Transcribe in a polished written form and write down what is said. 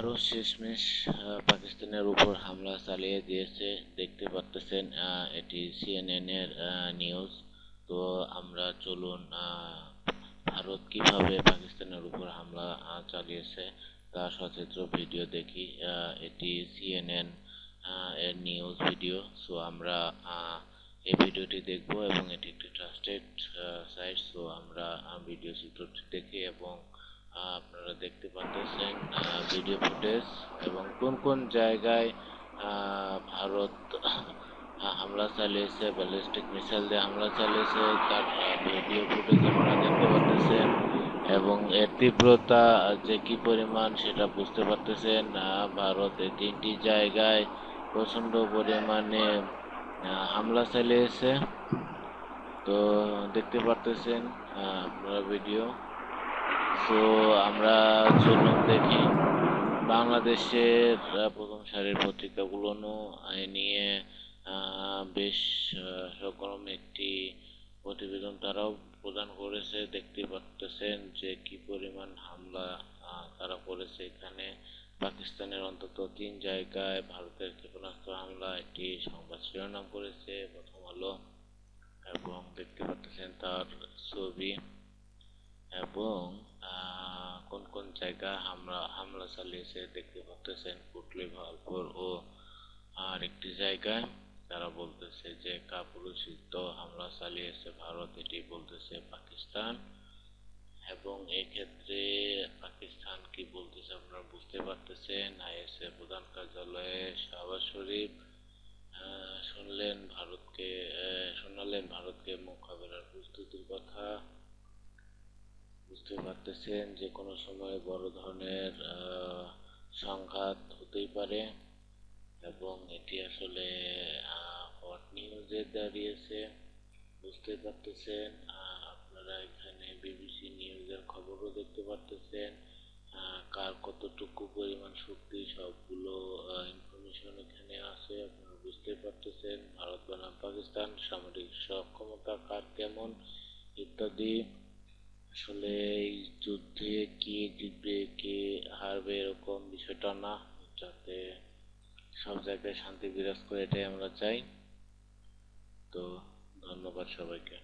ভারত শেষমেশ পাকিস্তানের উপর হামলা চালিয়ে দিয়েছে। দেখতে পারতেছেন এটি সিএনএন এর নিউজ। তো আমরা চলুন ভারত কিভাবে পাকিস্তানের উপর হামলা চালিয়েছে তা সচিত্র ভিডিও দেখি। এটি সিএনএন এর নিউজ ভিডিও। সো আমরা এই ভিডিওটি দেখব এবং এটি একটি ট্রাস্টেড সাইট। সো আমরা ভিডিও চিত্রটি দেখি এবং আপনারা দেখতে পাচ্ছেন ভিডিও ফুটেজ এবং কোন কোন জায়গায় ভারত হামলা চালিয়েছে, ব্যালিস্টিক মিসাইল দিয়ে হামলা চালিয়েছে তার ভিডিও ফুটেজ আপনারা দেখতে পাচ্ছেন এবং এর তীব্রতা যে কি পরিমাণ সেটা বুঝতে পারতেছেন। ভারতের 3টি জায়গায় প্রচন্ড পরিমাণে হামলা চালিয়েছে। তো দেখতে পারতেছেন আপনারা ভিডিও। তো আমরা চলুন দেখি। বাংলাদেশের প্রথম সারির পত্রিকাগুলো নিয়ে বেশ সগরম একটি প্রতিবেদন তারাও প্রদান করেছে। দেখতে পাচ্ছেন যে কি পরিমাণ হামলা তারা করেছে। এখানে পাকিস্তানের অন্তত 3 জায়গায় ভারতের ক্ষেপণাস্ত্র হামলা একটি সংবাদ শিরোনাম করেছে প্রথম আলো, এবং দেখতে পাচ্ছেন তার ছবি এবং কোন কোন জায়গায় হামলা চালিয়েছে দেখতে পাচ্ছেন। পুটলি ভালপুর ও আরেকটি জায়গায় তারা বলতেছে যে কাপুরুষিত হামলা চালিয়েছে ভারত, এটি বলতেছে পাকিস্তান। এবং এক্ষেত্রে পাকিস্তান কি বলতেছে আপনারা বুঝতে পারতেছেন। আইএসএ প্রধান কার্যালয়ে শাহবাজ শরীফ শোনালেন ভারতকে মোকাবেলার প্রস্তুতির কথা। বুঝতে পারতেছেন যে কোনো সময় বড় ধরনের সংঘাত হতেই পারে এবং এটি আসলে হট নিউজে দাঁড়িয়েছে। বুঝতে পারতেছেন আপনারা এখানে বিবিসি নিউজের খবরও দেখতে পারতেছেন। কার কতটুকু পরিমাণ শক্তি সবগুলো ইনফরমেশন এখানে আছে আপনারা বুঝতে পারতেছেন। ভারত বনাম পাকিস্তান, সামরিক সক্ষমতা কার কেমন ইত্যাদি। আসলে এই যুদ্ধে কে জিতবে কে হারবে এরকম বিষয়টা না, যাতে সব জায়গায় শান্তি বিরাজ করে এটাই আমরা চাই। তো ধন্যবাদ সবাইকে।